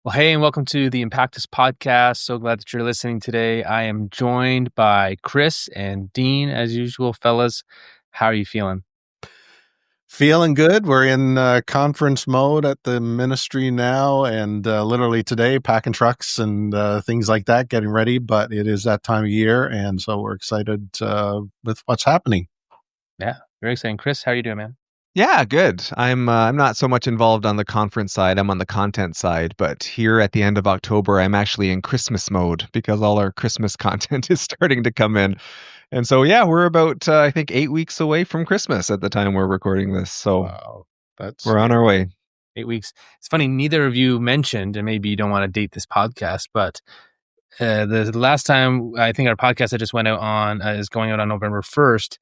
Well, hey, and welcome to the Impactus Podcast. So glad that you're listening today. I am joined by Chris and Dean, as usual, fellas. How are you feeling? Feeling good. We're in conference mode at the ministry now, and literally today, packing trucks and things like that, getting ready. But it is that time of year, and so we're excited with what's happening. Yeah, very exciting. Chris, how are you doing, man? Yeah, good. I'm not so much involved on the conference side. I'm on the content side, but here at the end of October, I'm actually in Christmas mode because all our Christmas content is starting to come in. And so, yeah, we're about I think 8 weeks away from Christmas at the time we're recording this. So Wow, we're on our way. 8 weeks. It's funny, neither of you mentioned, and maybe you don't want to date this podcast, but the last time I think our podcast that just went out on is going out on November 1st.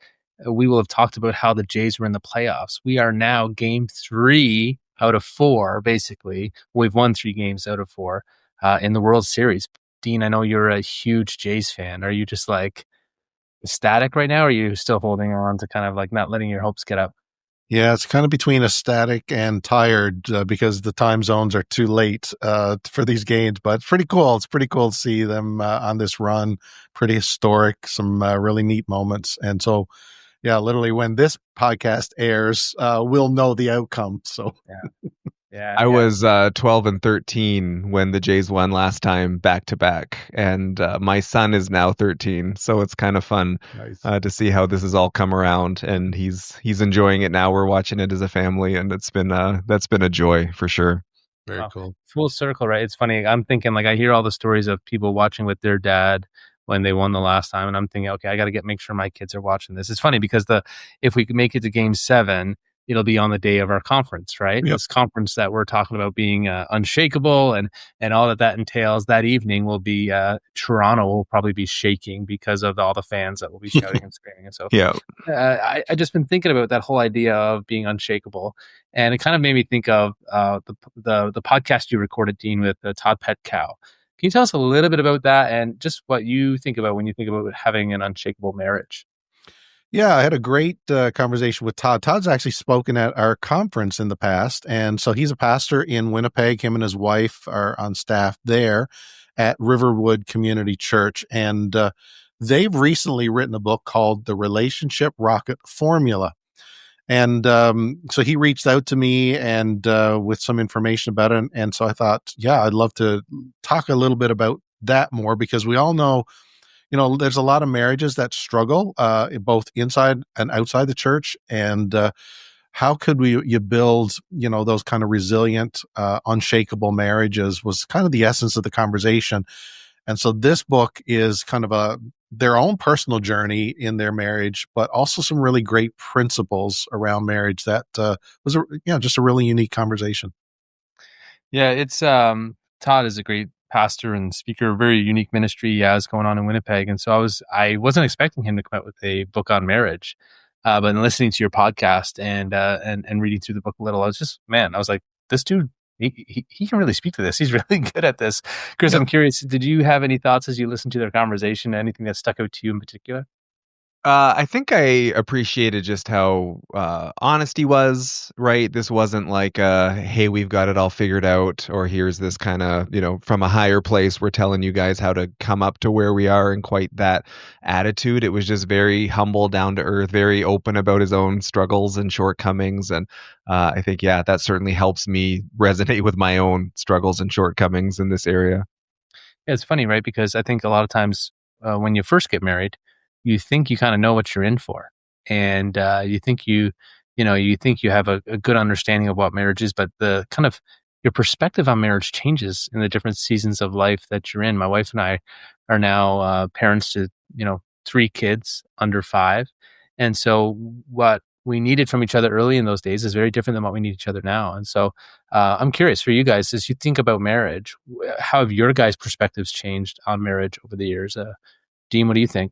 We will have talked about how the Jays were in the playoffs. We are now game 3 out of 4, basically. We've won 3 games out of 4 in the World Series. Dean, I know you're a huge Jays fan. Are you just like ecstatic right now, or are you still holding on to kind of like not letting your hopes get up? Yeah, it's kind of between ecstatic and tired because the time zones are too late for these games. But it's pretty cool. It's pretty cool to see them on this run. Pretty historic, some really neat moments. And so, yeah, literally when this podcast airs, we'll know the outcome. So I was 12 and 13 when the Jays won last time back to back, and my son is now 13, so it's kind of fun nice. To see how this has all come around, and he's enjoying it now. We're watching it as a family, and that's been a joy for sure. Very cool. Full circle, right? It's funny. I'm thinking like I hear all the stories of people watching with their dad when they won the last time, and I'm thinking, okay, I got to make sure my kids are watching this. It's funny because if we could make it to Game 7, it'll be on the day of our conference, right? Yep. This conference that we're talking about being unshakable and all that entails. That evening will be Toronto will probably be shaking because of all the fans that will be shouting and screaming. And so, yeah, I just been thinking about that whole idea of being unshakable, and it kind of made me think of the podcast you recorded, Dean, with Todd Petkau. Can you tell us a little bit about that and just what you think about when you think about having an unshakable marriage? Yeah, I had a great conversation with Todd. Todd's actually spoken at our conference in the past. And so he's a pastor in Winnipeg. Him and his wife are on staff there at Riverwood Community Church. And they've recently written a book called The Relationship Rocket Formula. And so he reached out to me and with some information about it. And so I thought, yeah, I'd love to talk a little bit about that more because we all know, there's a lot of marriages that struggle both inside and outside the church. And how could you build, those kind of resilient, unshakable marriages was kind of the essence of the conversation. And so this book is kind of their own personal journey in their marriage, but also some really great principles around marriage that was just a really unique conversation. Yeah, it's Todd is a great pastor and speaker, very unique ministry he has going on in Winnipeg. And so I wasn't expecting him to come out with a book on marriage. But in listening to your podcast and reading through the book a little, I was like, this dude, he can really speak to this. He's really good at this. Chris, I'm curious, did you have any thoughts as you listened to their conversation? Anything that stuck out to you in particular? I think I appreciated just how honest he was, right? This wasn't like, hey, we've got it all figured out, or here's this kind of, from a higher place, we're telling you guys how to come up to where we are, and quite that attitude. It was just very humble, down to earth, very open about his own struggles and shortcomings. And I think, that certainly helps me resonate with my own struggles and shortcomings in this area. Yeah, it's funny, right? Because I think a lot of times when you first get married, you think you kind of know what you're in for, and you think you have a good understanding of what marriage is, but the kind of your perspective on marriage changes in the different seasons of life that you're in. My wife and I are now parents to 3 kids under 5, and so what we needed from each other early in those days is very different than what we need each other now. And so I'm curious for you guys, as you think about marriage, how have your guys' perspectives changed on marriage over the years? Dean, what do you think?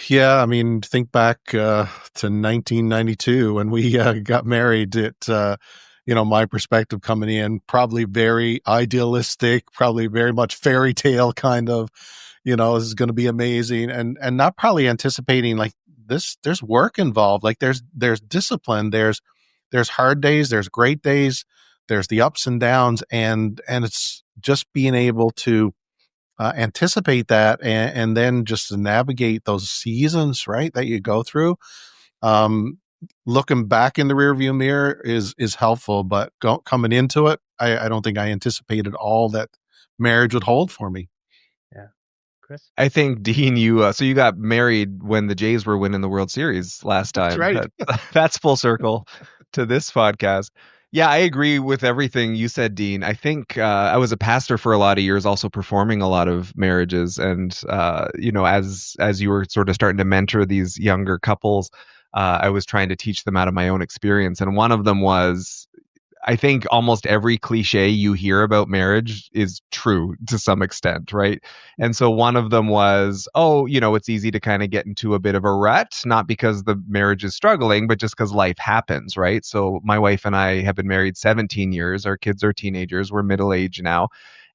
Yeah, I mean, think back to 1992 when we got married. My perspective coming in, probably very idealistic, probably very much fairy tale kind of, this is going to be amazing, and not probably anticipating like this. There's work involved, like there's discipline, there's hard days, there's great days, there's the ups and downs, and it's just being able to anticipate that, and then just to navigate those seasons, right, that you go through. Looking back in the rearview mirror is helpful, but coming into it, I don't think I anticipated all that marriage would hold for me. Yeah. Chris? I think, Dean, so you got married when the Jays were winning the World Series last time. That's right. That's full circle to this podcast. Yeah, I agree with everything you said, Dean. I think I was a pastor for a lot of years, also performing a lot of marriages, and as you were sort of starting to mentor these younger couples, I was trying to teach them out of my own experience, and one of them was, I think almost every cliche you hear about marriage is true to some extent, right? And so one of them was, it's easy to kind of get into a bit of a rut, not because the marriage is struggling, but just because life happens, right? So my wife and I have been married 17 years. Our kids are teenagers. We're middle-aged now.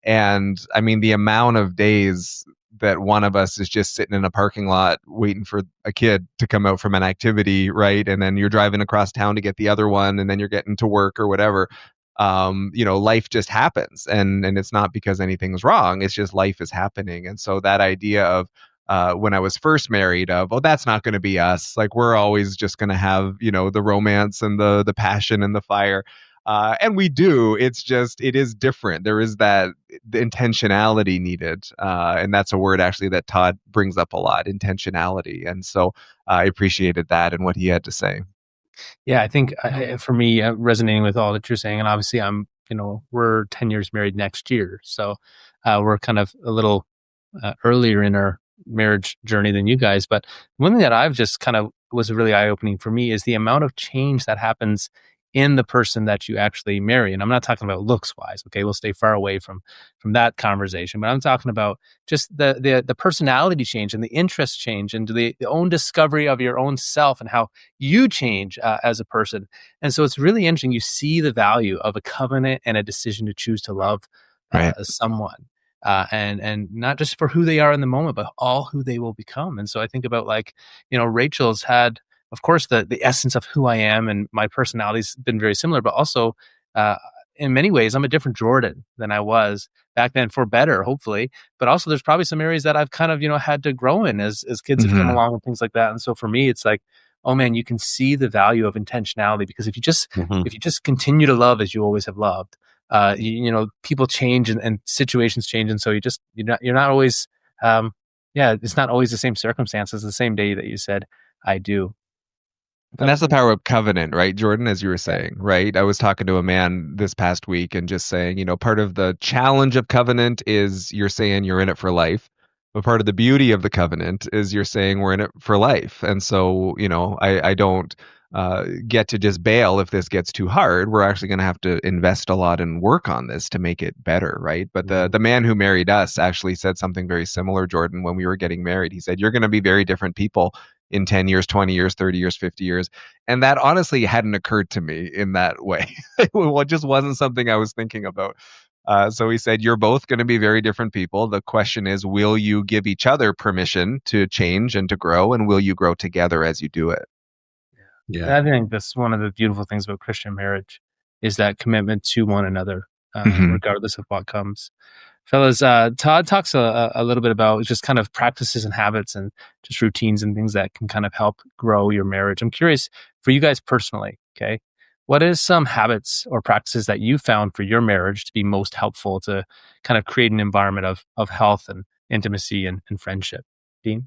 And I mean, the amount of days that one of us is just sitting in a parking lot waiting for a kid to come out from an activity, right? And then you're driving across town to get the other one, and then you're getting to work or whatever. Life just happens, and it's not because anything's wrong. It's just life is happening. And so that idea of when I was first married, that's not going to be us. Like, we're always just going to have, the romance and the passion and the fire. And we do. It's just, it is different. There is the intentionality needed. And that's a word actually that Todd brings up a lot, intentionality. And so I appreciated that and what he had to say. Yeah, I think for me, resonating with all that you're saying, and obviously we're 10 years married next year. So we're kind of a little earlier in our marriage journey than you guys. But one thing that I've just kind of was really eye-opening for me is the amount of change that happens in the person that you actually marry. And I'm not talking about looks wise. Okay. We'll stay far away from that conversation, but I'm talking about just the personality change and the interest change and the own discovery of your own self and how you change as a person. And so it's really interesting. You see the value of a covenant and a decision to choose to love someone. And not just for who they are in the moment, but all who they will become. And so I think about Rachel's had, of course, the essence of who I am, and my personality's been very similar, but also in many ways, I'm a different Jordan than I was back then, for better, hopefully. But also there's probably some areas that I've kind of, had to grow in as kids have come along and things like that. And so for me, it's like, oh man, you can see the value of intentionality, because if you just continue to love as you always have loved, people change and situations change. And so you're not always, it's not always the same circumstances, the same day that you said, I do. And that's the power of covenant, right, Jordan, as you were saying, right? I was talking to a man this past week and just saying, part of the challenge of covenant is you're saying you're in it for life. But part of the beauty of the covenant is you're saying we're in it for life. And so, I don't get to just bail if this gets too hard. We're actually going to have to invest a lot and work on this to make it better, right? But the man who married us actually said something very similar, Jordan, when we were getting married. He said, you're going to be very different people in 10 years, 20 years, 30 years, 50 years. And that honestly hadn't occurred to me in that way. It just wasn't something I was thinking about. So he said, you're both going to be very different people. The question is, will you give each other permission to change and to grow? And will you grow together as you do it? Yeah. I think that's one of the beautiful things about Christian marriage, is that commitment to one another, regardless of what comes. Fellas, Todd talks a little bit about just kind of practices and habits and just routines and things that can kind of help grow your marriage. I'm curious for you guys personally, okay? What is some habits or practices that you found for your marriage to be most helpful to kind of create an environment of health and intimacy and friendship? Dean?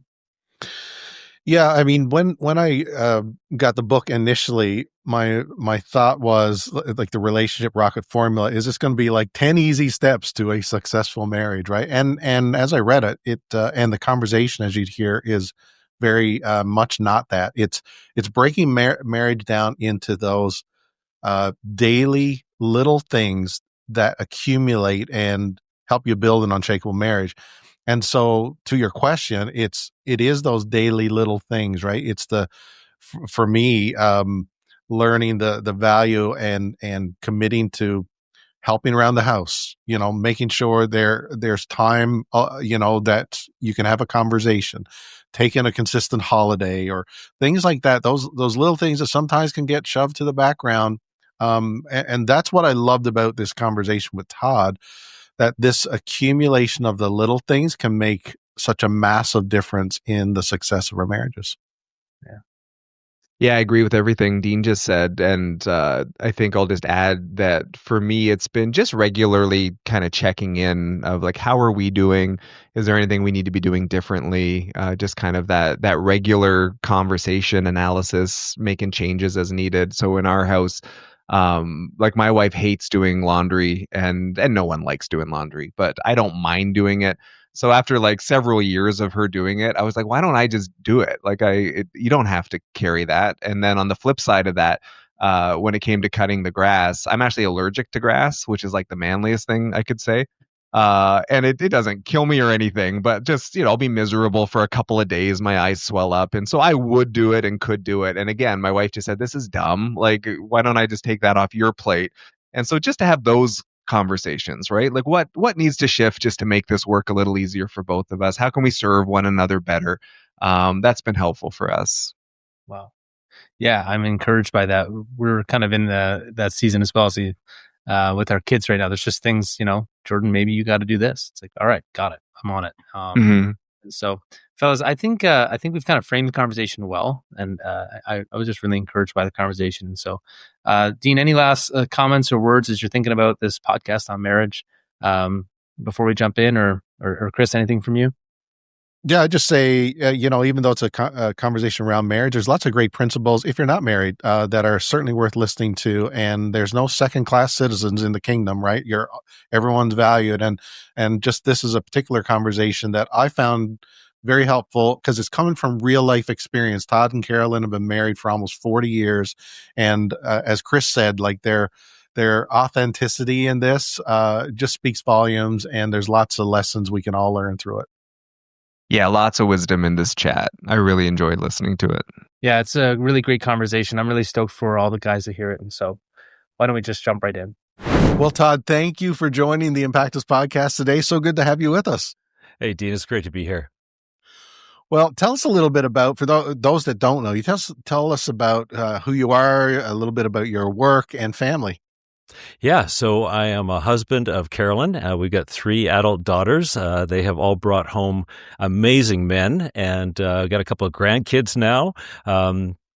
Yeah, I mean, when I got the book initially, my thought was like the relationship rocket formula. Is this going to be like 10 easy steps to a successful marriage, right? And as I read it, and the conversation as you'd hear is very much not that. It's breaking marriage down into those daily little things that accumulate and help you build an unshakable marriage. And so to your question, it is those daily little things, right? It's for me, learning the value and committing to helping around the house, making sure there's time, that you can have a conversation, taking a consistent holiday or things like that. Those little things that sometimes can get shoved to the background, And that's what I loved about this conversation with Todd, that this accumulation of the little things can make such a massive difference in the success of our marriages. Yeah, I agree with everything Dean just said. And I think I'll just add that for me, it's been just regularly kind of checking in of like, how are we doing? Is there anything we need to be doing differently? Just kind of that regular conversation analysis, making changes as needed. So in our house, like my wife hates doing laundry and no one likes doing laundry, but I don't mind doing it. So after like several years of her doing it, I was like, why don't I just do it? Like you don't have to carry that. And then on the flip side of that, when it came to cutting the grass, I'm actually allergic to grass, which is like the manliest thing I could say. And it doesn't kill me or anything, but just, I'll be miserable for a couple of days. My eyes swell up. And so I would do it and could do it. And again, my wife just said, this is dumb. Like, why don't I just take that off your plate? And so just to have those conversations, right? Like what needs to shift just to make this work a little easier for both of us? How can we serve one another better? That's been helpful for us. Wow. Yeah, I'm encouraged by that. We're kind of in that season as well as with our kids right now. There's just things, Jordan, maybe you got to do this. It's like, all right, got it. I'm on it. So, fellas, I think we've kind of framed the conversation well, and I was just really encouraged by the conversation. So, Dean, any last comments or words as you're thinking about this podcast on marriage before we jump in, or Chris, anything from you? Yeah, I just say, even though it's a conversation around marriage, there's lots of great principles, if you're not married, that are certainly worth listening to. And there's no second-class citizens in the kingdom, right? Everyone's valued. And just this is a particular conversation that I found very helpful because it's coming from real life experience. Todd and Carolyn have been married for almost 40 years. And as Chris said, like their authenticity in this just speaks volumes. And there's lots of lessons we can all learn through it. Yeah, lots of wisdom in this chat. I really enjoyed listening to it. Yeah, it's a really great conversation. I'm really stoked for all the guys to hear it. And so why don't we just jump right in? Well, Todd, thank you for joining the Impactus Podcast today. So good to have you with us. Hey, Dean, it's great to be here. Well, tell us a little bit about, for those that don't know, you tell us about who you are, a little bit about your work and family. Yeah, so I am a husband of Carolyn. We've got 3 adult daughters. They have all brought home amazing men, and got a couple of grandkids now.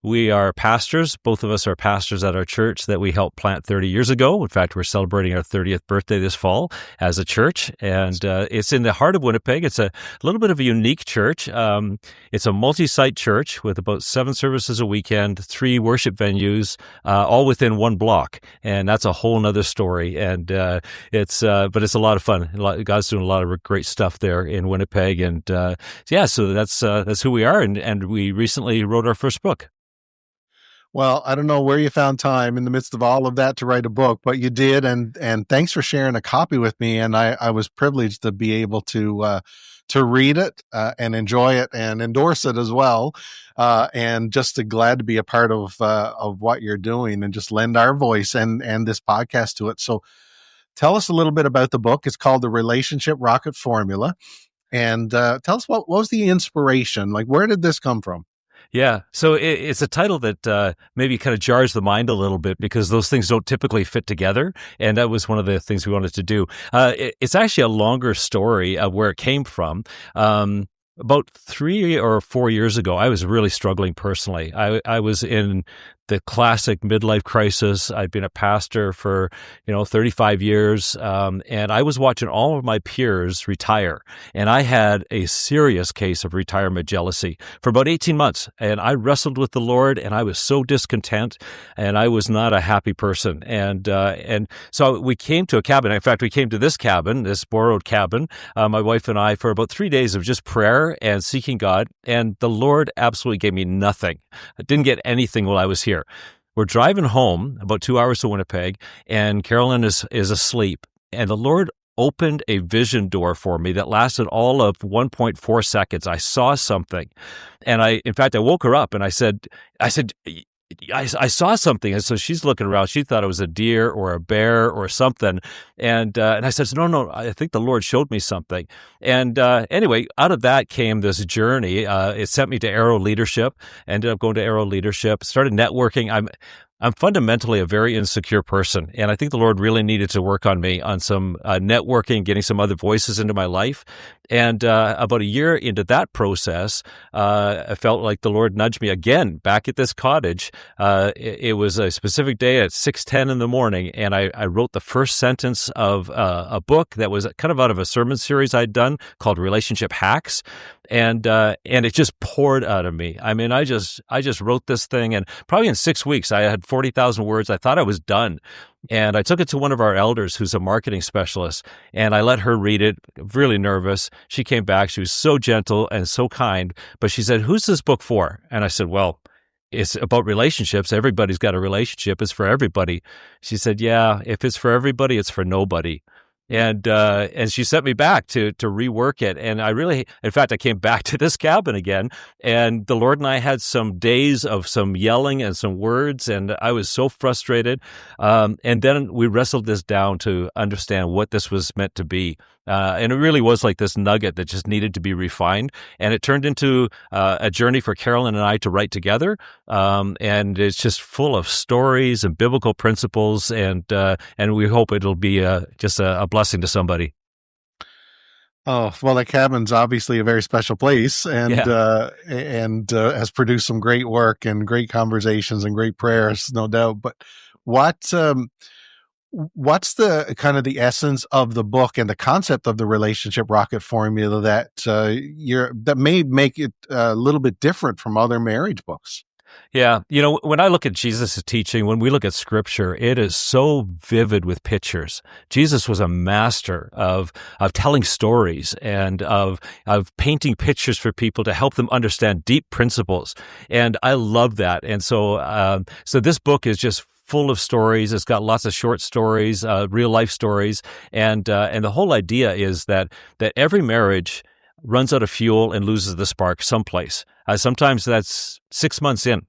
We are pastors. Both of us are pastors at our church that we helped plant 30 years ago. In fact, we're celebrating our 30th birthday this fall as a church, and it's in the heart of Winnipeg. It's a little bit of a unique church. It's a multi-site church with about 7 services a weekend, 3 worship venues, all within 1 block, and that's a whole nother story. And but it's a lot of fun. God's doing a lot of great stuff there in Winnipeg, and so that's who we are. And we recently wrote our first book. Well, I don't know where you found time in the midst of all of that to write a book, but you did, and thanks for sharing a copy with me. And I was privileged to be able to read it and enjoy it and endorse it as well. And just glad to be a part of what you're doing and just lend our voice and this podcast to it. So tell us a little bit about the book. It's called The Relationship Rocket Formula. And tell us what was the inspiration? Like, where did this come from? Yeah, so it's a title that maybe kind of jars the mind a little bit because those things don't typically fit together, and that was one of the things we wanted to do. It's actually a longer story of where it came from. About 3 or 4 years ago, I was really struggling personally. I was in the classic midlife crisis. I'd been a pastor for, 35 years, and I was watching all of my peers retire. And I had a serious case of retirement jealousy for about 18 months. And I wrestled with the Lord, and I was so discontent, and I was not a happy person. And so we came to a cabin. In fact, we came to this cabin, this borrowed cabin, my wife and I, for about 3 days of just prayer and seeking God. And the Lord absolutely gave me nothing. I didn't get anything while I was here. We're driving home about 2 hours to Winnipeg, and Carolyn is asleep. And the Lord opened a vision door for me that lasted all of 1.4 seconds. I saw something, and I woke her up, and I said, I saw something. And so she's looking around. She thought it was a deer or a bear or something. And I said, no, I think the Lord showed me something. And anyway, out of that came this journey. It sent me to Arrow Leadership. Ended up going to Arrow Leadership, started networking. I'm fundamentally a very insecure person, and I think the Lord really needed to work on me on some networking, getting some other voices into my life. And about a year into that process, I felt like the Lord nudged me again back at this cottage. It was a specific day at 6:10 in the morning, and I wrote the first sentence of a book that was kind of out of a sermon series I'd done called Relationship Hacks. And it just poured out of me. I mean, I just wrote this thing, and probably in 6 weeks, I had 40,000 words. I thought I was done. And I took it to one of our elders who's a marketing specialist, and I let her read it, really nervous. She came back. She was so gentle and so kind, but she said, "Who's this book for?" And I said, "Well, it's about relationships. Everybody's got a relationship. It's for everybody." She said, "Yeah, if it's for everybody, it's for nobody." And she sent me back to rework it. And in fact, I came back to this cabin again, and the Lord and I had some days of some yelling and some words, and I was so frustrated. And then we wrestled this down to understand what this was meant to be. And it really was like this nugget that just needed to be refined. And it turned into a journey for Carolyn and I to write together. And it's just full of stories and biblical principles. And we hope it'll be just a blessing to somebody. Oh, well, that cabin's obviously a very special place, and has produced some great work and great conversations and great prayers, no doubt. But what's the kind of the essence of the book and the concept of the relationship rocket formula that may make it a little bit different from other marriage books? Yeah. When I look at Jesus' teaching, when we look at Scripture, it is so vivid with pictures. Jesus was a master of telling stories and of painting pictures for people to help them understand deep principles. And I love that. And so this book is just full of stories. It's got lots of short stories, real life stories. And the whole idea is that every marriage runs out of fuel and loses the spark someplace. Sometimes that's 6 months in.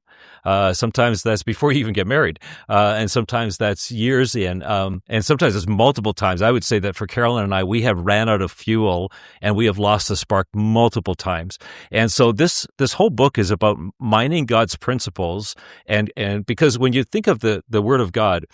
Sometimes that's before you even get married. And sometimes that's years in. And sometimes it's multiple times. I would say that for Carolyn and I, we have ran out of fuel and we have lost the spark multiple times. And so this whole book is about mining God's principles. And because when you think of the Word of God,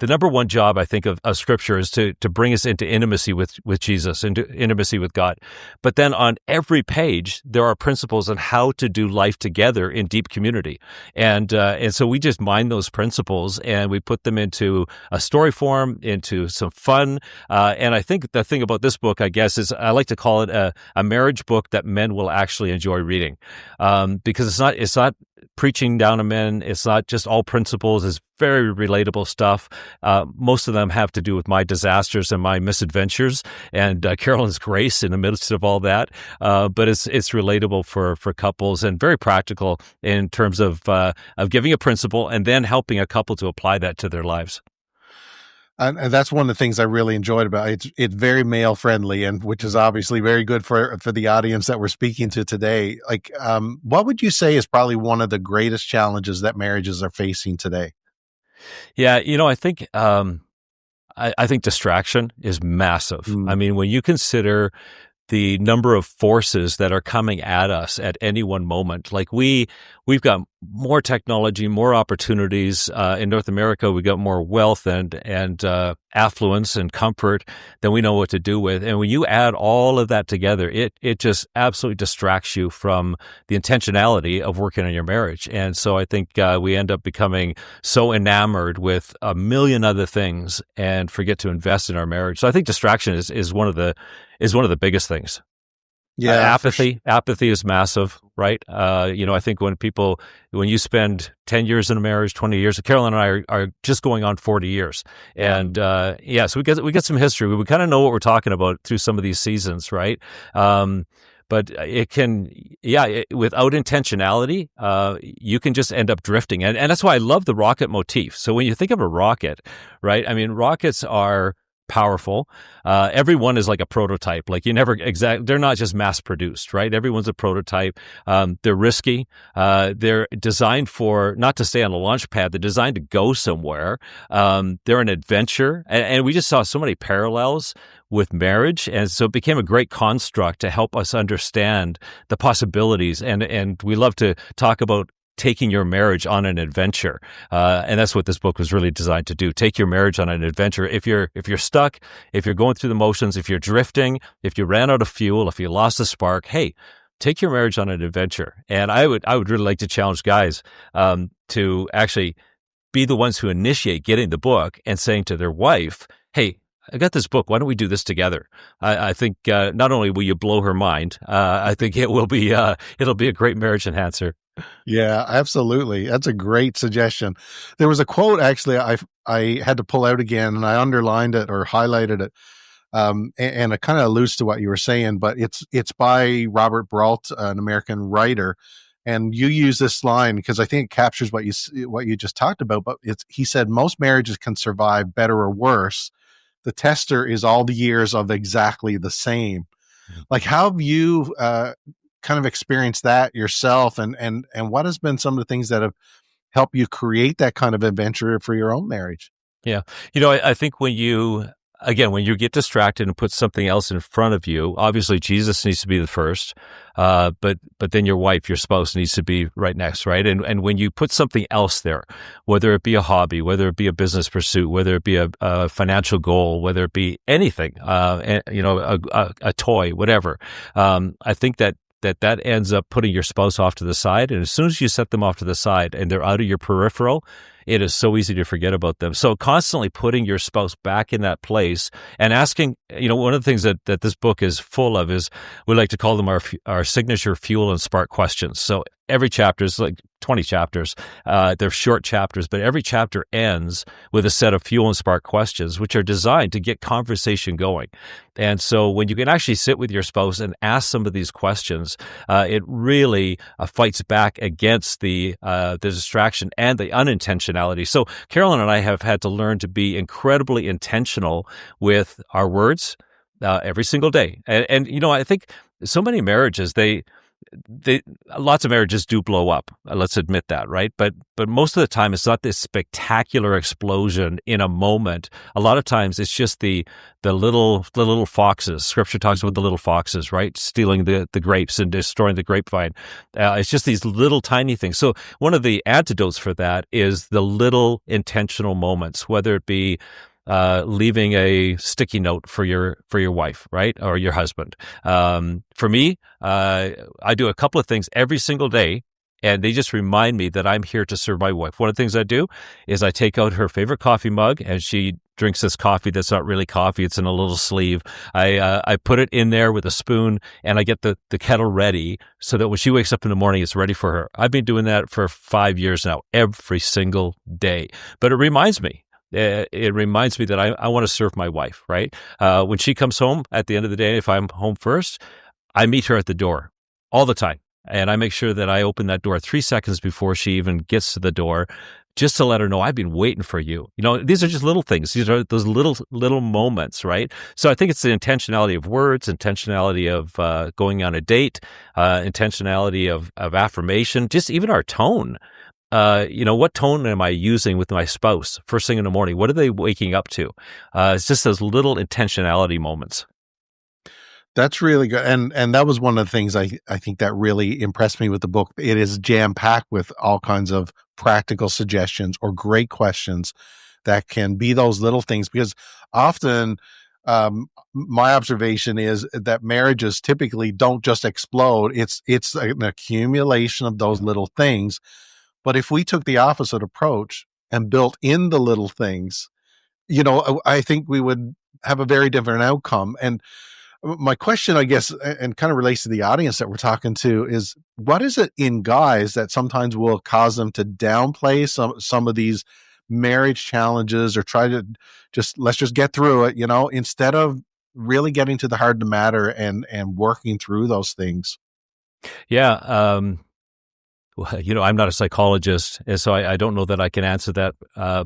the number one job, I think, of Scripture is to bring us into intimacy with Jesus, into intimacy with God. But then on every page, there are principles on how to do life together in deep community. And so we just mine those principles and we put them into a story form, into some fun. And I think the thing about this book, I guess, is I like to call it a marriage book that men will actually enjoy reading. Because it's not preaching down to men. It's not just all principles. It's very relatable stuff. Most of them have to do with my disasters and my misadventures and Carolyn's grace in the midst of all that. But it's relatable for couples and very practical in terms of giving a principle and then helping a couple to apply that to their lives. And that's one of the things I really enjoyed about it. It's very male friendly, and which is obviously very good for the audience that we're speaking to today. Like, what would you say is probably one of the greatest challenges that marriages are facing today? Yeah, I think I think distraction is massive. I mean, when you consider the number of forces that are coming at us at any one moment, like we've got more technology, more opportunities. In North America, we got more wealth and affluence and comfort than we know what to do with. And when you add all of that together, it just absolutely distracts you from the intentionality of working on your marriage. And so I think we end up becoming so enamored with a million other things and forget to invest in our marriage. So I think distraction is one of the biggest things. Yeah, apathy is massive, right? I think when you spend 10 years in a marriage, 20 years, Carolyn and I are just going on 40 years. And, so we get some history. We kind of know what we're talking about through some of these seasons, right? But it can, without intentionality, you can just end up drifting. And that's why I love the rocket motif. So when you think of a rocket, right? I mean, rockets are powerful. Everyone is like a prototype. Like they're not just mass produced, right? Everyone's a prototype. They're risky. They're designed for not to stay on a launch pad. They're designed to go somewhere. They're an adventure. And we just saw so many parallels with marriage. And so it became a great construct to help us understand the possibilities. And we love to talk about taking your marriage on an adventure. And that's what this book was really designed to do. Take your marriage on an adventure. If you're stuck, if you're going through the motions, if you're drifting, if you ran out of fuel, if you lost the spark, hey, take your marriage on an adventure. And I would really like to challenge guys to actually be the ones who initiate getting the book and saying to their wife, hey, I got this book. Why don't we do this together? I think not only will you blow her mind, I think it'll be a great marriage enhancer. Yeah, absolutely. That's a great suggestion. There was a quote actually I had to pull out again, and I underlined it or highlighted it. And it kind of alludes to what you were saying, but it's by Robert Brault, an American writer. And you use this line because I think it captures what you just talked about. But he said most marriages can survive better or worse. The tester is all the years of exactly the same. Like, how have you kind of experienced that yourself, and what has been some of the things that have helped you create that kind of adventure for your own marriage? Yeah, I think when you get distracted and put something else in front of you, obviously Jesus needs to be the first, but then your wife, your spouse, needs to be right next, right? And when you put something else there, whether it be a hobby, whether it be a business pursuit, whether it be a financial goal, whether it be anything, a toy, whatever, I think that ends up putting your spouse off to the side. And as soon as you set them off to the side and they're out of your peripheral, it is so easy to forget about them. So constantly putting your spouse back in that place and asking, one of the things that this book is full of is, we like to call them our signature fuel and spark questions. So every chapter is like 20 chapters. They're short chapters, but every chapter ends with a set of fuel and spark questions, which are designed to get conversation going. And so when you can actually sit with your spouse and ask some of these questions, it really fights back against the distraction and the unintentionality. So Carolyn and I have had to learn to be incredibly intentional with our words every single day. And I think so many marriages, lots of marriages do blow up. Let's admit that, right? But most of the time, it's not this spectacular explosion in a moment. A lot of times, it's just the little foxes. Scripture talks about the little foxes, right? Stealing the grapes and destroying the grapevine. It's just these little tiny things. So one of the antidotes for that is the little intentional moments, whether it be leaving a sticky note for your wife, right, or your husband. For me, I do a couple of things every single day, and they just remind me that I'm here to serve my wife. One of the things I do is I take out her favorite coffee mug, and she drinks this coffee that's not really coffee. It's in a little sleeve. I put it in there with a spoon, and I get the kettle ready so that when she wakes up in the morning, it's ready for her. I've been doing that for 5 years now, every single day. But it reminds me. It reminds me that I want to serve my wife, right? When she comes home at the end of the day, if I'm home first, I meet her at the door all the time. And I make sure that I open that door 3 seconds before she even gets to the door, just to let her know I've been waiting for you. These are just little things. These are those little moments, right? So I think it's the intentionality of words, intentionality of going on a date, intentionality of affirmation, just even our tone. What tone am I using with my spouse first thing in the morning? What are they waking up to? It's just those little intentionality moments. That's really good. And that was one of the things I think that really impressed me with the book. It is jam-packed with all kinds of practical suggestions or great questions that can be those little things, because often my observation is that marriages typically don't just explode. It's an accumulation of those little things. But if we took the opposite approach and built in the little things, I think we would have a very different outcome. And my question, I guess, and kind of relates to the audience that we're talking to, is what is it in guys that sometimes will cause them to downplay some of these marriage challenges, or try to let's just get through it, instead of really getting to the heart of the matter and working through those things? Yeah. I'm not a psychologist, and so I don't know that I can answer that.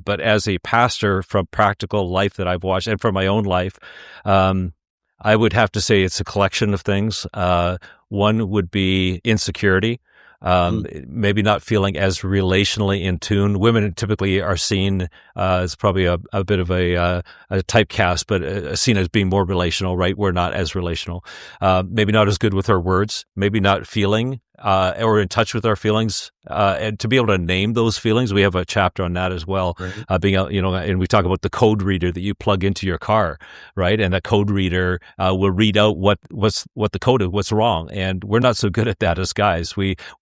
But as a pastor, from practical life that I've watched and from my own life, I would have to say it's a collection of things. One would be insecurity, maybe not feeling as relationally in tune. Women typically are seen as probably a bit of a typecast, but seen as being more relational, right? We're not as relational. Maybe not as good with our words, maybe not feeling or in touch with our feelings, and to be able to name those feelings. We have a chapter on that as well. Right. Being out, and we talk about the code reader that you plug into your car, right? And that code reader will read out what the code is, what's wrong. And we're not so good at that as guys.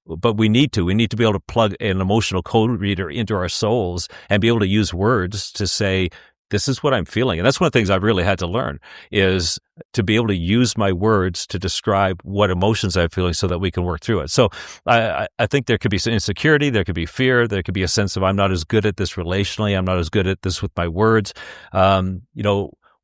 But we need to. We need to be able to plug an emotional code reader into our souls and be able to use words to say, this is what I'm feeling. And that's one of the things I've really had to learn, is to be able to use my words to describe what emotions I'm feeling so that we can work through it. So I think there could be some insecurity, there could be fear, there could be a sense of I'm not as good at this relationally, I'm not as good at this with my words.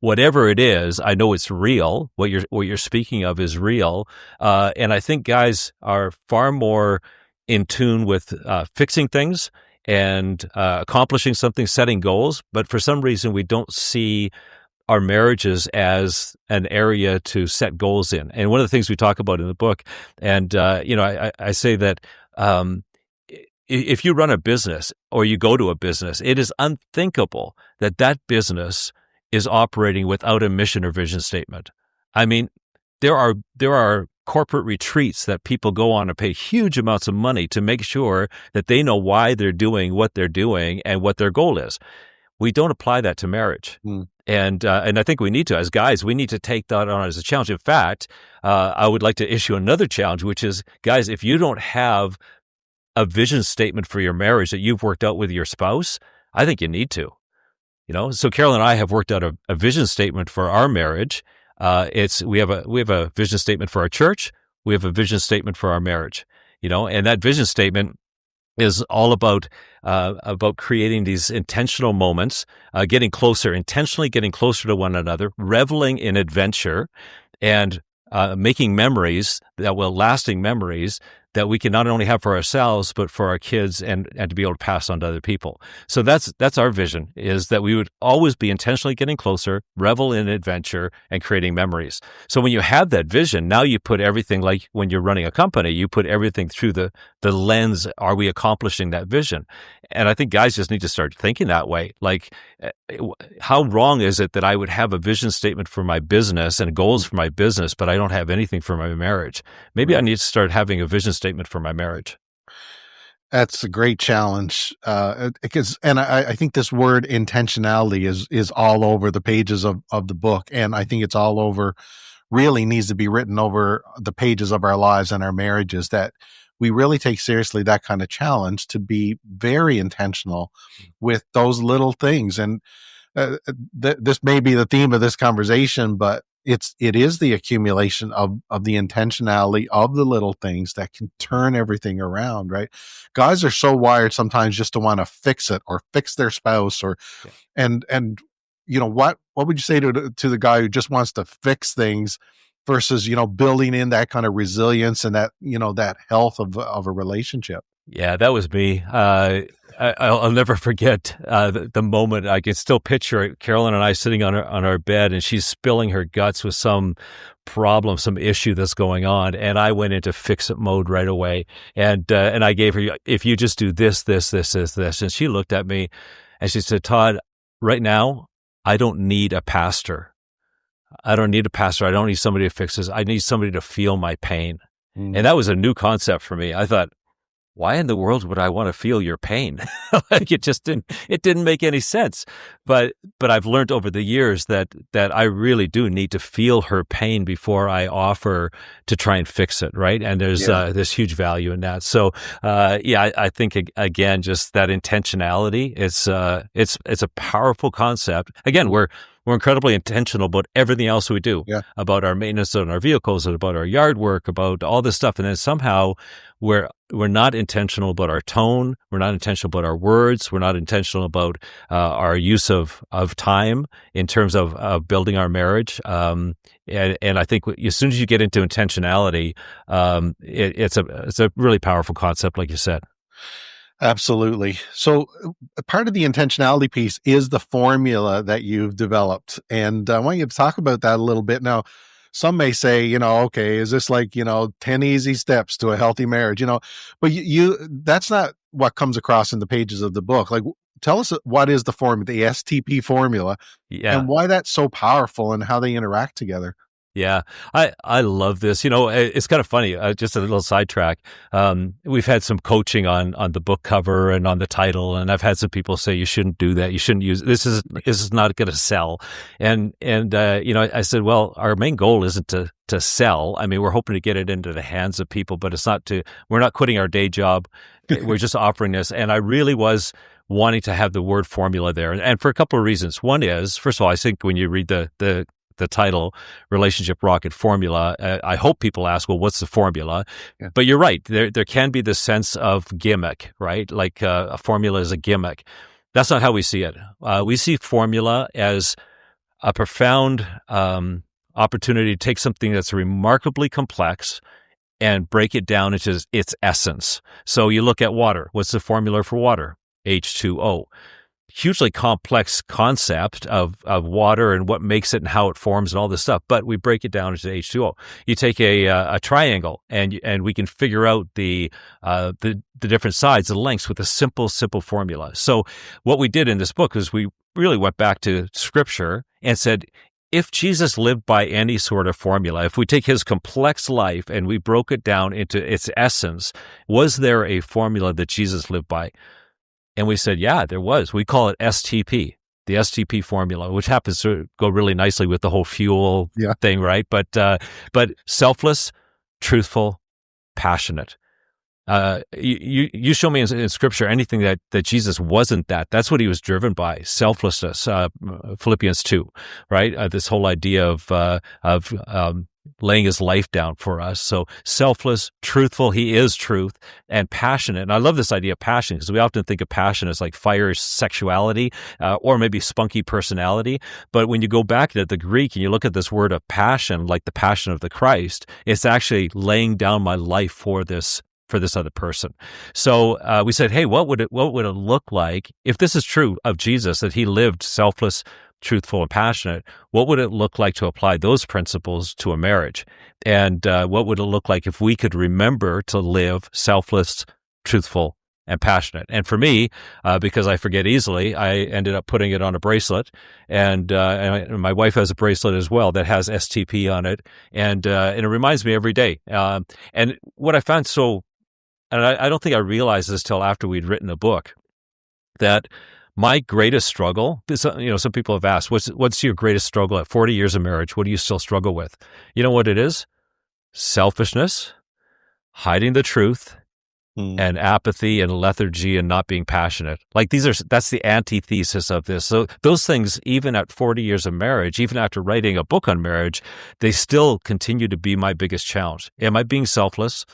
Whatever it is, I know it's real. What you're speaking of is real. And I think guys are far more in tune with fixing things and accomplishing something, setting goals. But for some reason, we don't see our marriages as an area to set goals in. And one of the things we talk about in the book, and I say that if you run a business or you go to a business, it is unthinkable that business is operating without a mission or vision statement. I mean, there are corporate retreats that people go on and pay huge amounts of money to make sure that they know why they're doing what they're doing and what their goal is. We don't apply that to marriage. And I think we need to, as guys, we need to take that on as a challenge. In fact, I would like to issue another challenge, which is, guys, if you don't have a vision statement for your marriage that you've worked out with your spouse, I think you need to. So Carol and I have worked out a vision statement for our marriage. We have a vision statement for our church. We have a vision statement for our marriage, and that vision statement is all about creating these intentional moments, intentionally getting closer to one another, reveling in adventure, and making memories lasting memories that we can not only have for ourselves, but for our kids and to be able to pass on to other people. So that's our vision, is that we would always be intentionally getting closer, revel in adventure, and creating memories. So when you have that vision, now you put everything, like when you're running a company, you put everything through the lens, are we accomplishing that vision? And I think guys just need to start thinking that way. Like, how wrong is it that I would have a vision statement for my business and goals for my business, but I don't have anything for my marriage? Maybe I need to start having a vision statement for my marriage. That's a great challenge. I think this word intentionality is all over the pages of the book. And I think it's all over, really needs to be written over the pages of our lives and our marriages, that we really take seriously that kind of challenge to be very intentional with those little things. And this may be the theme of this conversation, but it is the accumulation of the intentionality of the little things that can turn everything around, right? Guys are so wired sometimes just to want to fix it or fix their spouse and what would you say to the guy who just wants to fix things versus, building in that kind of resilience and that, that health of a relationship? Yeah, that was me. I'll never forget the moment. I can still picture Carolyn and I sitting on our bed, and she's spilling her guts with some problem, some issue that's going on, and I went into fix-it mode right away. And I gave her, if you just do this, and she looked at me and she said, Todd, right now, I don't need a pastor. I don't need somebody to fix this. I need somebody to feel my pain. And that was a new concept for me. I thought, why in the world would I want to feel your pain? Like, it didn't make any sense. But I've learned over the years that I really do need to feel her pain before I offer to try and fix it, right? And there's huge value in that. So I think again, just that intentionality, it's a powerful concept. Again, we're incredibly intentional about everything else we do, about our maintenance on our vehicles, and about our yard work, about all this stuff. And then somehow we're not intentional about our tone. We're not intentional about our words. We're not intentional about our use of time in terms of building our marriage. And I think as soon as you get into intentionality, it's a really powerful concept, like you said. Absolutely. So part of the intentionality piece is the formula that you've developed. And I want you to talk about that a little bit. Now, some may say, okay, is this like, 10 easy steps to a healthy marriage, but that's not what comes across in the pages of the book. Like, tell us what is the formula, the STP formula, and why that's so powerful and how they interact together. Yeah, I love this. You know, it's kind of funny. Just a little sidetrack. We've had some coaching on the book cover and on the title, and I've had some people say you shouldn't do that. You shouldn't use this. Is not going to sell. And you know, I said, well, our main goal isn't to sell. I mean, we're hoping to get it into the hands of people, but it's not to. We're not quitting our day job. We're just offering this. And I really was wanting to have the word formula there, and for a couple of reasons. One is, first of all, I think when you read the title, Relationship Rocket Formula, I hope people ask, well, what's the formula? Yeah. But you're right. There can be this sense of gimmick, right? Like a formula is a gimmick. That's not how we see it. We see formula as a profound opportunity to take something that's remarkably complex and break it down into its essence. So you look at water. What's the formula for water? H2O. Hugely complex concept of water and what makes it and how it forms and all this stuff, but we break it down into H2O. You take a triangle and we can figure out the different sides, the lengths with a simple formula. So what we did in this book is we really went back to Scripture and said, if Jesus lived by any sort of formula, if we take his complex life and we broke it down into its essence, was there a formula that Jesus lived by? And we said, yeah, there was. We call it STP, the STP formula, which happens to go really nicely with the whole fuel thing, right? But selfless, truthful, passionate. You show me in Scripture anything that Jesus wasn't that. That's what he was driven by, selflessness. Philippians 2, right? This whole idea of laying his life down for us. So selfless, truthful, he is truth, and passionate. And I love this idea of passion because we often think of passion as like fire sexuality or maybe spunky personality. But when you go back to the Greek and you look at this word of passion, like the passion of the Christ, it's actually laying down my life for this other person. So we said, hey, what would it look like if this is true of Jesus, that he lived selfless, truthful, and passionate? What would it look like to apply those principles to a marriage? And what would it look like if we could remember to live selfless, truthful, and passionate? And for me, because I forget easily, I ended up putting it on a bracelet, and my wife has a bracelet as well that has STP on it, and it reminds me every day. And what I found and I don't think I realized this till after we'd written the book, that my greatest struggle, some people have asked, what's your greatest struggle at 40 years of marriage? What do you still struggle with? You know what it is? Selfishness, hiding the truth, and apathy and lethargy and not being passionate. Like that's the antithesis of this. So those things, even at 40 years of marriage, even after writing a book on marriage, they still continue to be my biggest challenge. Am I being selfless?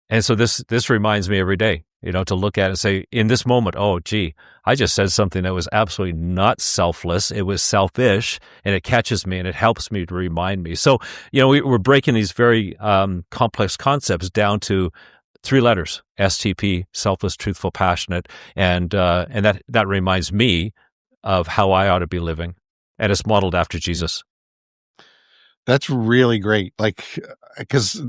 And so this reminds me every day, to look at it and say, in this moment, oh, gee, I just said something that was absolutely not selfless. It was selfish, and it catches me and it helps me to remind me. So, we're breaking these very complex concepts down to 3 letters: STP, selfless, truthful, passionate, and that reminds me of how I ought to be living, and it's modeled after Jesus. That's really great. Because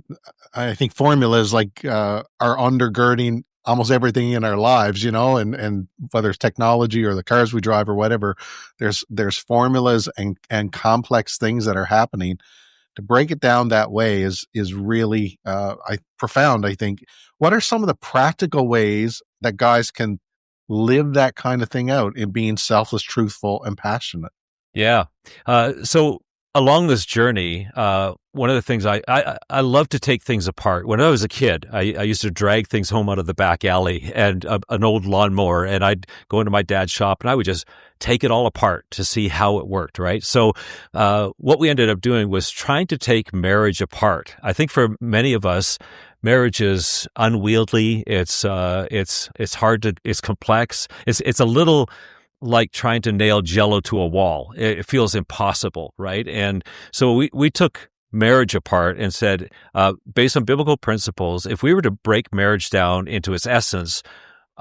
I think formulas are undergirding almost everything in our lives, and whether it's technology or the cars we drive or whatever, there's formulas and complex things that are happening. To break it down that way is really profound, I think. What are some of the practical ways that guys can live that kind of thing out in being selfless, truthful, and passionate? Yeah. So along this journey, one of the things I love to take things apart. When I was a kid, I used to drag things home out of the back alley and an old lawnmower, and I'd go into my dad's shop and I would just take it all apart to see how it worked, right? So what we ended up doing was trying to take marriage apart. I think for many of us, marriage is unwieldy. It's hard it's complex. It's a little like trying to nail Jell-O to a wall. It feels impossible, right? And so we took marriage apart and said, based on biblical principles, if we were to break marriage down into its essence,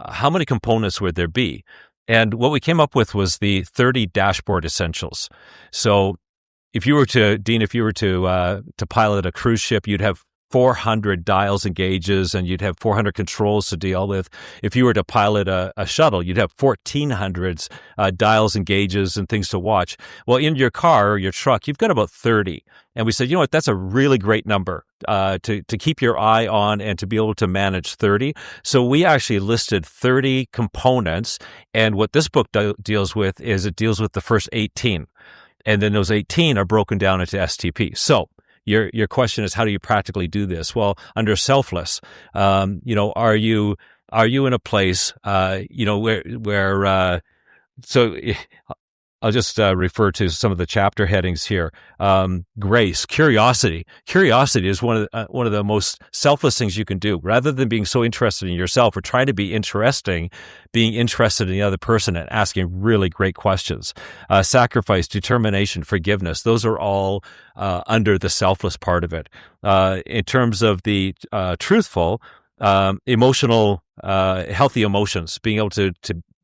how many components would there be? And what we came up with was the 30 dashboard essentials. So if you were to pilot a cruise ship, you'd have 400 dials and gauges, and you'd have 400 controls to deal with. If you were to pilot a shuttle, you'd have 1,400 dials and gauges and things to watch. Well, in your car or your truck, you've got about 30. And we said, you know what, that's a really great number to keep your eye on and to be able to manage 30. So we actually listed 30 components. And what this book deals with is it deals with the first 18. And then those 18 are broken down into STP. So your question is, how do you practically do this? Well, under selfless, are you in a place, where so I'll just refer to some of the chapter headings here. Grace, curiosity. Curiosity is one of the most selfless things you can do. Rather than being so interested in yourself or trying to be interesting, being interested in the other person and asking really great questions. Sacrifice, determination, forgiveness. Those are all under the selfless part of it. In terms of the truthful, emotional, healthy emotions, being able to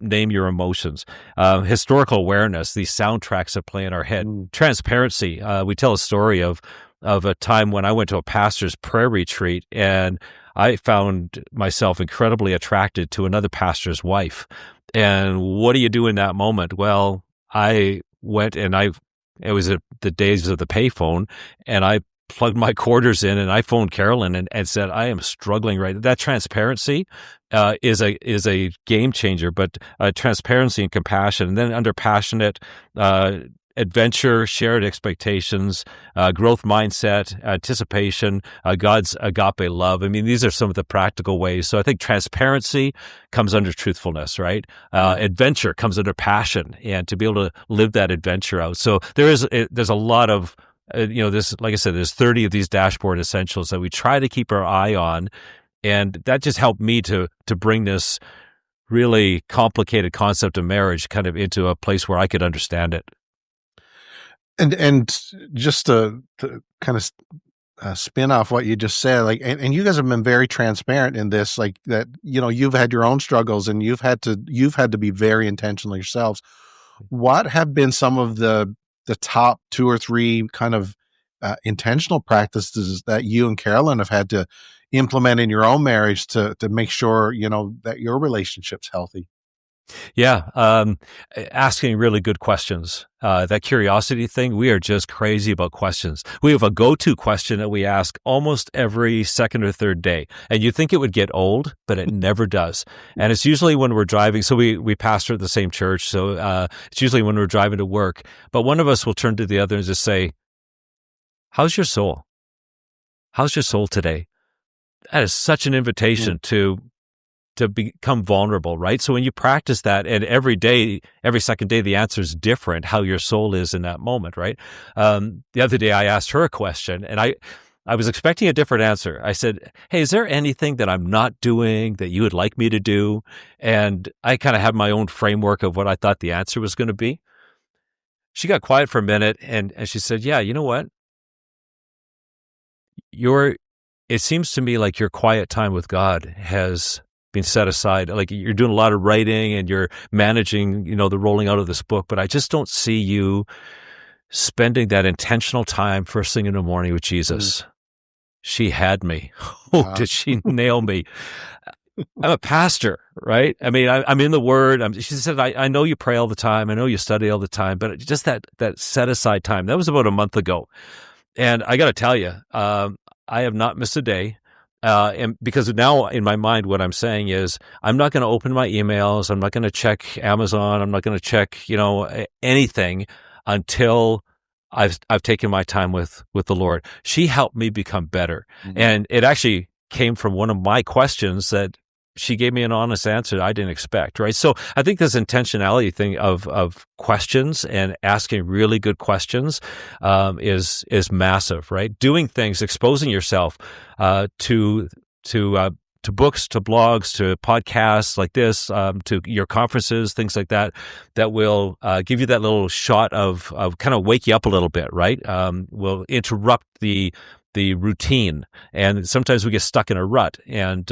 name your emotions, historical awareness, these soundtracks that play in our head, transparency. We tell a story of a time when I went to a pastor's prayer retreat and I found myself incredibly attracted to another pastor's wife. And what do you do in that moment? Well, I went and it was the days of the payphone, and I plugged my quarters in and I phoned Carolyn and said, I am struggling right now. That transparency is a game changer, but transparency and compassion. And then under passionate, adventure, shared expectations, growth mindset, anticipation, God's agape love. I mean, these are some of the practical ways. So I think transparency comes under truthfulness, right? Adventure comes under passion, and to be able to live that adventure out. So there's a lot of this, like I said, there's 30 of these dashboard essentials that we try to keep our eye on. And that just helped me to bring this really complicated concept of marriage kind of into a place where I could understand it. And just to kind of spin off what you just said, like, and you guys have been very transparent in this, like that, you've had your own struggles and you've had to be very intentional yourselves. What have been some of the top 2 or 3 kind of intentional practices that you and Carolyn have had to implement in your own marriage to make sure, that your relationship's healthy? Yeah. Asking really good questions. That curiosity thing, we are just crazy about questions. We have a go-to question that we ask almost every second or third day. And you think it would get old, but it never does. And it's usually when we're driving. So we pastor at the same church. So it's usually when we're driving to work. But one of us will turn to the other and just say, how's your soul? How's your soul today? That is such an invitation to become vulnerable, right? So when you practice that, and every second day, the answer is different, how your soul is in that moment, right? The other day I asked her a question and I was expecting a different answer. I said, hey, is there anything that I'm not doing that you would like me to do? And I kind of had my own framework of what I thought the answer was going to be. She got quiet for a minute and she said, yeah, you know what? It seems to me like your quiet time with God has been set aside. Like you're doing a lot of writing and you're managing, the rolling out of this book, but I just don't see you spending that intentional time first thing in the morning with Jesus. She had me. Oh, did she nail me? I'm a pastor, right? I mean, I'm in the Word. She said, I know you pray all the time. I know you study all the time, but just that set aside time, that was about a month ago. And I got to tell you, I have not missed a day. And because now in my mind, what I'm saying is I'm not going to open my emails. I'm not going to check Amazon. I'm not going to check, anything until I've taken my time with the Lord. She helped me become better. Mm-hmm. And it actually came from one of my questions that she gave me an honest answer I didn't expect, right? So I think this intentionality thing of questions and asking really good questions is massive, right? Doing things, exposing yourself to books, to blogs, to podcasts like this, to your conferences, things like that will give you that little shot of kind of wake you up a little bit, right? Will interrupt the routine, and sometimes we get stuck in a rut, and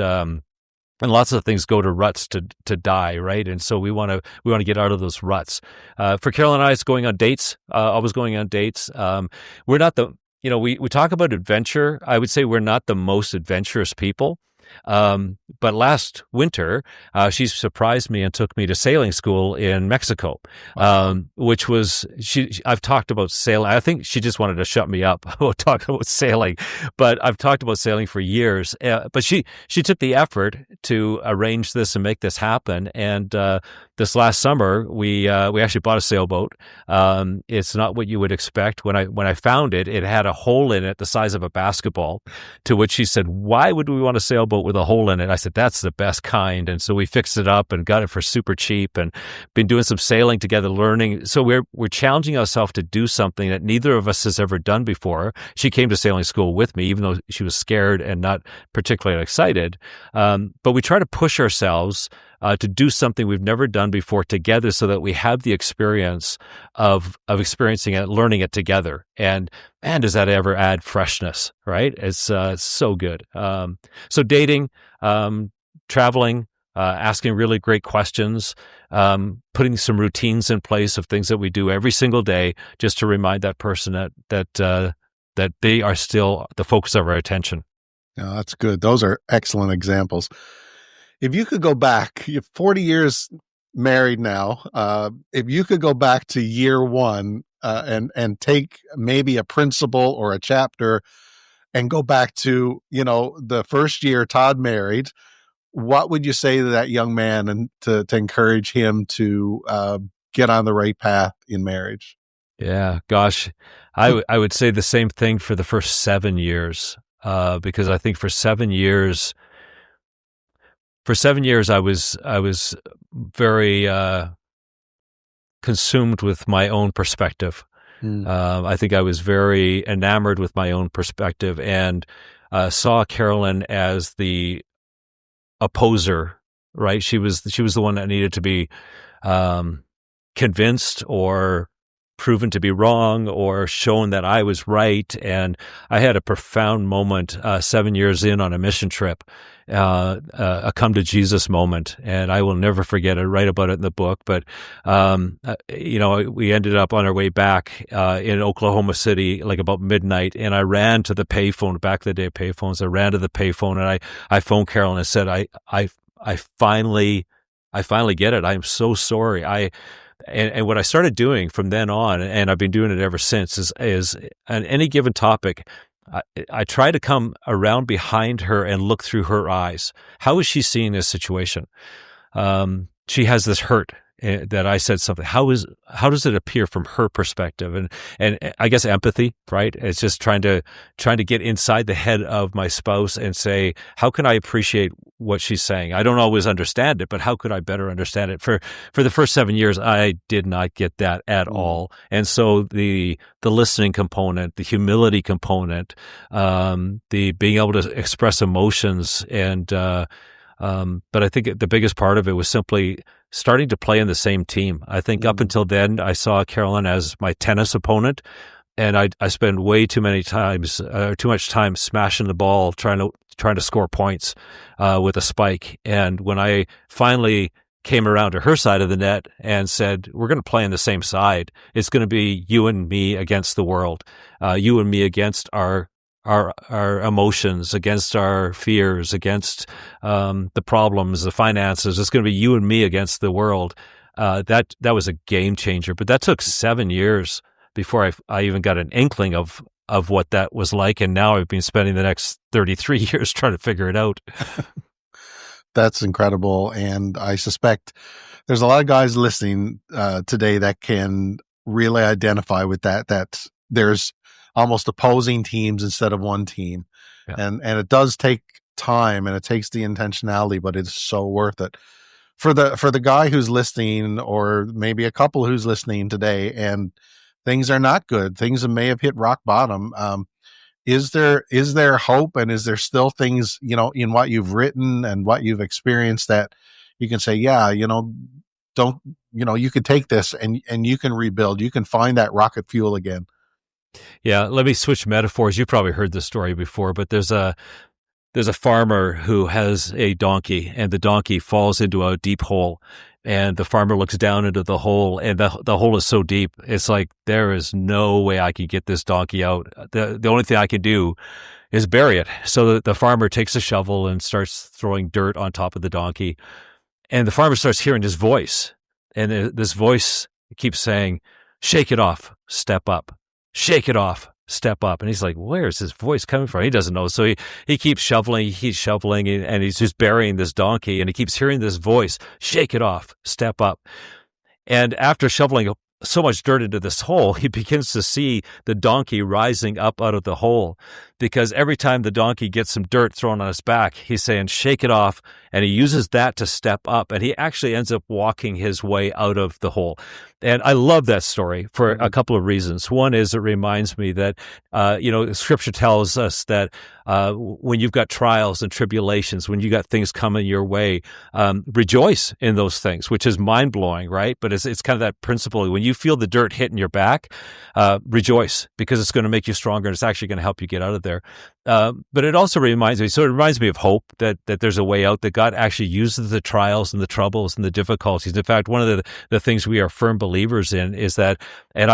lots of things go to ruts to die, right? And so we want to get out of those ruts. For Carol and I, it's going on dates. Always going on dates. We're not we talk about adventure. I would say we're not the most adventurous people. But last winter, she surprised me and took me to sailing school in Mexico, which was, I've talked about sailing. I think she just wanted to shut me up about talking about sailing, but I've talked about sailing for years. But she took the effort to arrange this and make this happen. And, this last summer, we actually bought a sailboat. It's not what you would expect. When I found it, it had a hole in it the size of a basketball, to which she said, "Why would we want a sailboat with a hole in it?" I said, "That's the best kind." And so we fixed it up and got it for super cheap and been doing some sailing together, learning. So we're challenging ourselves to do something that neither of us has ever done before. She came to sailing school with me, even though she was scared and not particularly excited. But we try to push ourselves to do something we've never done before together, so that we have the experience of experiencing it, learning it together. And man, does that ever add freshness, right? It's so good. So dating, traveling, asking really great questions, putting some routines in place of things that we do every single day, just to remind that person that they are still the focus of our attention. No, that's good. Those are excellent examples. If you could go back, you're 40 years married now. If you could go back to year one and take maybe a principle or a chapter and go back to, the first year Todd married, what would you say to that young man and to encourage him to get on the right path in marriage? Yeah, gosh, I would say the same thing for the first 7 years, because I think for 7 years, I was very consumed with my own perspective. I think I was very enamored with my own perspective, and saw Carolyn as the opposer. Right? She was the one that needed to be convinced or proven to be wrong or shown that I was right. And I had a profound moment 7 years in on a mission trip, a come to Jesus moment, and I will never forget it. I write about it in the book. But we ended up on our way back in Oklahoma City, like about midnight, and I ran to the payphone. Back in the day, payphones. I ran to the payphone and I phoned Carolyn and said, I finally get it. I'm so sorry. And what I started doing from then on, and I've been doing it ever since, is on any given topic, I try to come around behind her and look through her eyes. How is she seeing this situation? She has this hurt that I said something. How does it appear from her perspective? And I guess empathy, right? It's just trying to get inside the head of my spouse and say, how can I appreciate what she's saying? I don't always understand it, but how could I better understand it? For the first 7 years, I did not get that at all. And so the listening component, the humility component, the being able to express emotions, and but I think the biggest part of it was simply starting to play in the same team. I think up until then, I saw Carolyn as my tennis opponent, and I spent way too much time smashing the ball, trying to score points with a spike. And when I finally came around to her side of the net and said, we're going to play on the same side, it's going to be you and me against the world, you and me against our emotions, against our fears, against the problems, the finances. It's going to be you and me against the world. That was a game changer. But that took 7 years before I even got an inkling of what that was like. And now I've been spending the next 33 years trying to figure it out. That's incredible. And I suspect there's a lot of guys listening today that can really identify with that there's almost opposing teams instead of one team. Yeah. And it does take time and it takes the intentionality, but it's so worth it. For the guy who's listening, or maybe a couple who's listening today, and things are not good, things may have hit rock bottom. Is there hope, and is there still things, in what you've written and what you've experienced that you can say, yeah, you can take this and you can rebuild, you can find that rocket fuel again? Yeah, let me switch metaphors. You probably heard this story before, but there's a farmer who has a donkey, and the donkey falls into a deep hole, And the farmer looks down into the hole, and the hole is so deep. It's like, there is no way I can get this donkey out. The only thing I can do is bury it. So the farmer takes a shovel and starts throwing dirt on top of the donkey. And the farmer starts hearing this voice. And this voice keeps saying, shake it off, step up. Shake it off, step up. And he's like, where's his voice coming from? He doesn't know. So he keeps shoveling, and he's just burying this donkey. And he keeps hearing this voice, shake it off, step up. And after shoveling so much dirt into this hole, he begins to see the donkey rising up out of the hole, because every time the donkey gets some dirt thrown on his back, he's saying, shake it off. And he uses that to step up. And he actually ends up walking his way out of the hole. And I love that story for a couple of reasons. One is it reminds me that, Scripture tells us that when you've got trials and tribulations, when you got things coming your way, rejoice in those things, which is mind-blowing, right? But it's kind of that principle. When you feel the dirt hitting your back, rejoice, because it's going to make you stronger, and it's actually going to help you get out of there. But it also reminds me of hope, that there's a way out, that God actually uses the trials and the troubles and the difficulties. In fact, one of the things we are firm believers in is that, and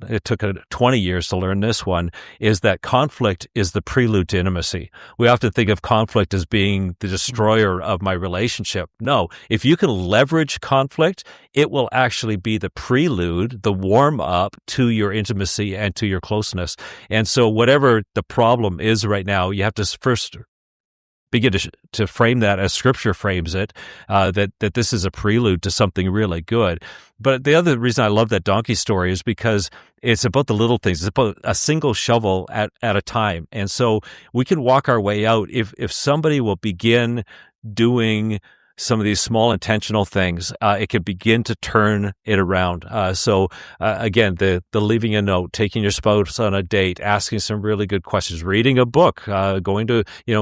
it took 20 years to learn this one, is that conflict is the prelude to intimacy. We often think of conflict as being the destroyer of my relationship. No, if you can leverage conflict, it will actually be the prelude, the warm up to your intimacy and to your closeness. And so whatever the problem is right now, you have to first begin to frame that as Scripture frames it, that this is a prelude to something really good. But the other reason I love that donkey story is because it's about the little things. It's about a single shovel at a time. And so we can walk our way out if somebody will begin doing some of these small intentional things, it can begin to turn it around. So again, the leaving a note, taking your spouse on a date, asking some really good questions, reading a book, watching a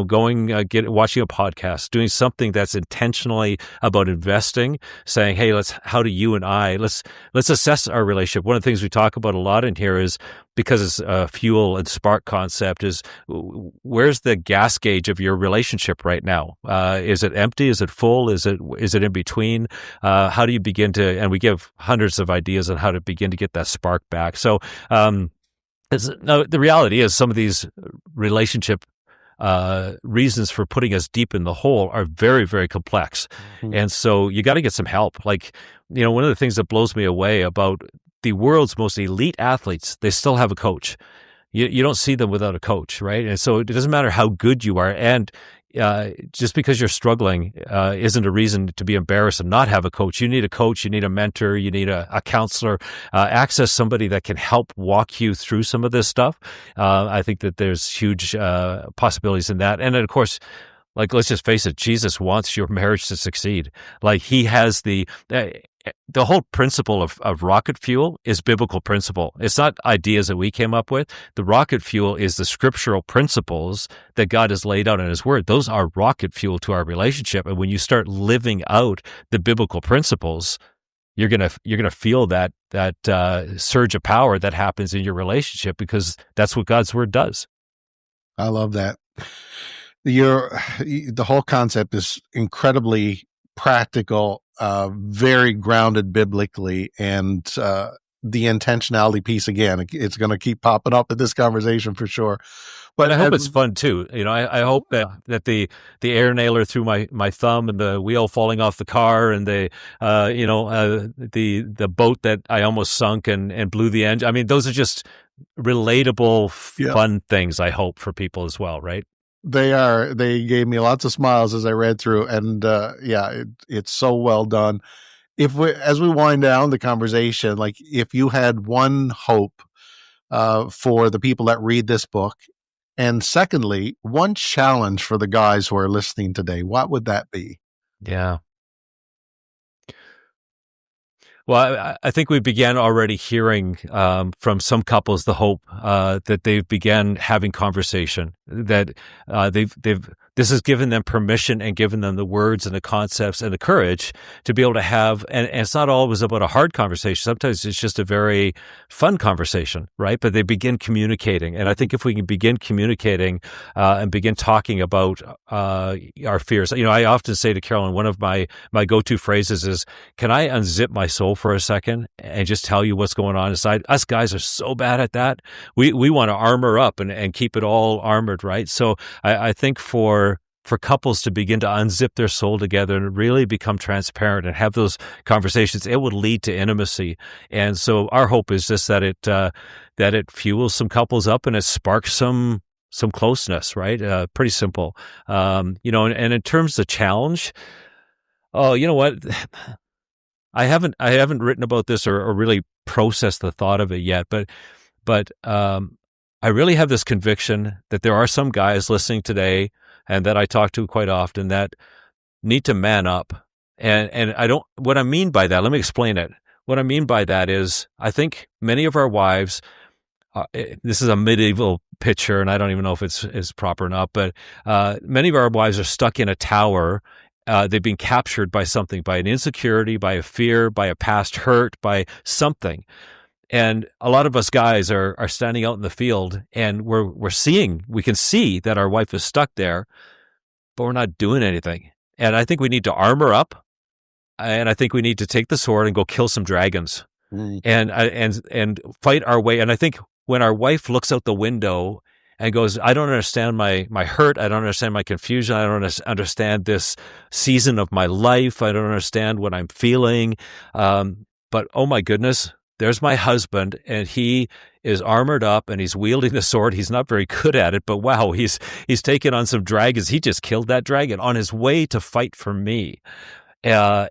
podcast, doing something that's intentionally about investing, saying, hey, how do you and I, let's assess our relationship. One of the things we talk about a lot in here is, because it's a fuel and spark concept, is where's the gas gauge of your relationship right now? Is it empty? Is it full? Is it in between? How do you begin to, and we give hundreds of ideas on how to begin to get that spark back. So the reality is, some of these relationship reasons for putting us deep in the hole are very, very complex. Mm-hmm. And so you got to get some help. Like, one of the things that blows me away about the world's most elite athletes, they still have a coach. You don't see them without a coach, right? And so it doesn't matter how good you are. And just because you're struggling isn't a reason to be embarrassed and not have a coach. You need a coach, you need a mentor, you need a counselor, access somebody that can help walk you through some of this stuff. I think that there's huge possibilities in that. And then, of course, like, let's just face it, Jesus wants your marriage to succeed. Like, he has the whole principle of rocket fuel is biblical principle. It's not ideas that we came up with. The rocket fuel is the scriptural principles that God has laid out in His Word. Those are rocket fuel to our relationship. And when you start living out the biblical principles, you're gonna feel that surge of power that happens in your relationship, because that's what God's Word does. I love that. The whole concept is incredibly practical, very grounded biblically, and the intentionality piece, again, it's going to keep popping up in this conversation for sure. But I hope it's fun too. I hope that the air nailer through my thumb, and the wheel falling off the car, and the boat that I almost sunk and blew the engine. I mean, those are just relatable, fun things, I hope, for people as well, right? They are. They gave me lots of smiles as I read through, and it's so well done. As we wind down the conversation, like, if you had one hope for the people that read this book, and secondly, one challenge for the guys who are listening today, what would that be? Yeah. Well, I think we began already hearing from some couples the hope that they've began having conversation, that this has given them permission and given them the words and the concepts and the courage to be able to have, and it's not always about a hard conversation. Sometimes it's just a very fun conversation, right? But they begin communicating. And I think if we can begin communicating and begin talking about our fears, I often say to Carolyn, one of my go-to phrases is, can I unzip my soul for a second and just tell you what's going on inside? Us guys are so bad at that. We want to armor up and keep it all armored, right? So I think for couples to begin to unzip their soul together and really become transparent and have those conversations, it would lead to intimacy. And so our hope is just that it fuels some couples up and it sparks some closeness, right? Pretty simple. And in terms of challenge, oh, you know what? I haven't written about this or really processed the thought of it yet, but I really have this conviction that there are some guys listening today and that I talk to quite often that need to man up. And what I mean by that, let me explain it. What I mean by that is I think many of our wives, this is a medieval picture and I don't even know if it's proper or not, but many of our wives are stuck in a tower. They've been captured by something, by an insecurity, by a fear, by a past hurt, by something. And a lot of us guys are standing out in the field and we can see that our wife is stuck there, but we're not doing anything. And I think we need to armor up, and I think we need to take the sword and go kill some dragons and fight our way. And I think when our wife looks out the window and goes, I don't understand my hurt, I don't understand my confusion, I don't understand this season of my life, I don't understand what I'm feeling, but oh my goodness, there's my husband, and he is armored up, and he's wielding the sword. He's not very good at it, but wow, he's taken on some dragons. He just killed that dragon on his way to fight for me. I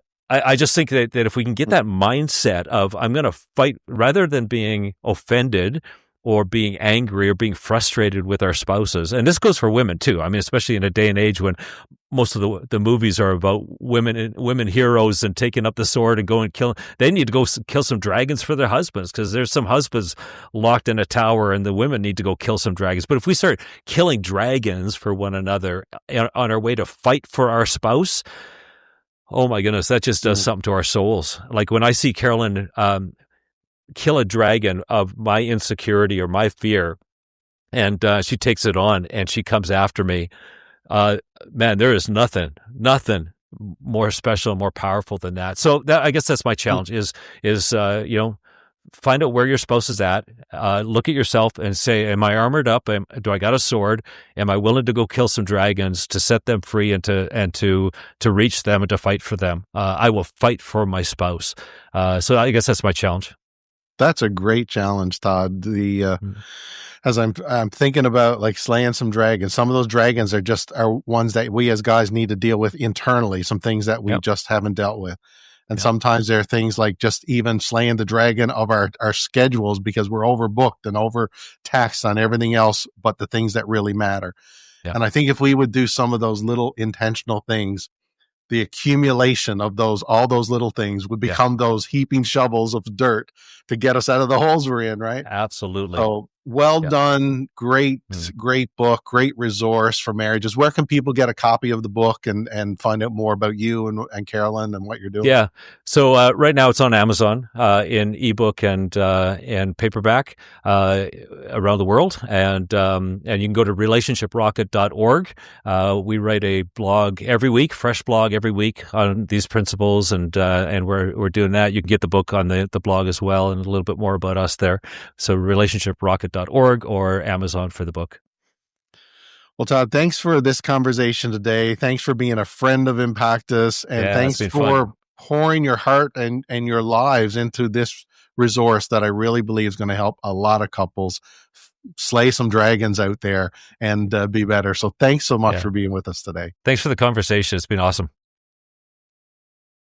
just think that if we can get that mindset of I'm going to fight rather than being offended or being angry or being frustrated with our spouses. And this goes for women too. I mean, especially in a day and age when most of the movies are about women heroes and taking up the sword and going and kill. They need to go kill some dragons for their husbands because there's some husbands locked in a tower and the women need to go kill some dragons. But if we start killing dragons for one another on our way to fight for our spouse, oh my goodness, that just does something to our souls. Like when I see Carolyn kill a dragon of my insecurity or my fear, and she takes it on and she comes after me. Man, there is nothing more special, more powerful than that. So I guess that's my challenge is find out where your spouse is at, look at yourself and say, am I armored up? Do I got a sword? Am I willing to go kill some dragons to set them free and to reach them and to fight for them? I will fight for my spouse. So I guess that's my challenge. That's a great challenge, Todd. As I'm thinking about like slaying some dragons, some of those dragons are ones that we as guys need to deal with internally, some things that we just haven't dealt with. And sometimes there are things like just even slaying the dragon of our schedules because we're overbooked and overtaxed on everything else but the things that really matter. Yeah. And I think if we would do some of those little intentional things, the accumulation of all those little things would become those heaping shovels of dirt to get us out of the holes we're in, right? Absolutely. So well done. Great book, great resource for marriages. Where can people get a copy of the book and find out more about you and Carolyn and what you're doing? Yeah. So right now it's on Amazon in ebook and paperback around the world. And you can go to relationshiprocket.org. We write a blog every week, fresh blog every week on these principles. And we're doing that. You can get the book on the blog as well and a little bit more about us there. So relationshiprocket.org or Amazon for the book. Well, Todd, thanks for this conversation today. Thanks for being a friend of Impactus, and thanks for pouring your heart and your lives into this resource that I really believe is going to help a lot of couples slay some dragons out there and be better. So thanks so much for being with us today. Thanks for the conversation. It's been awesome.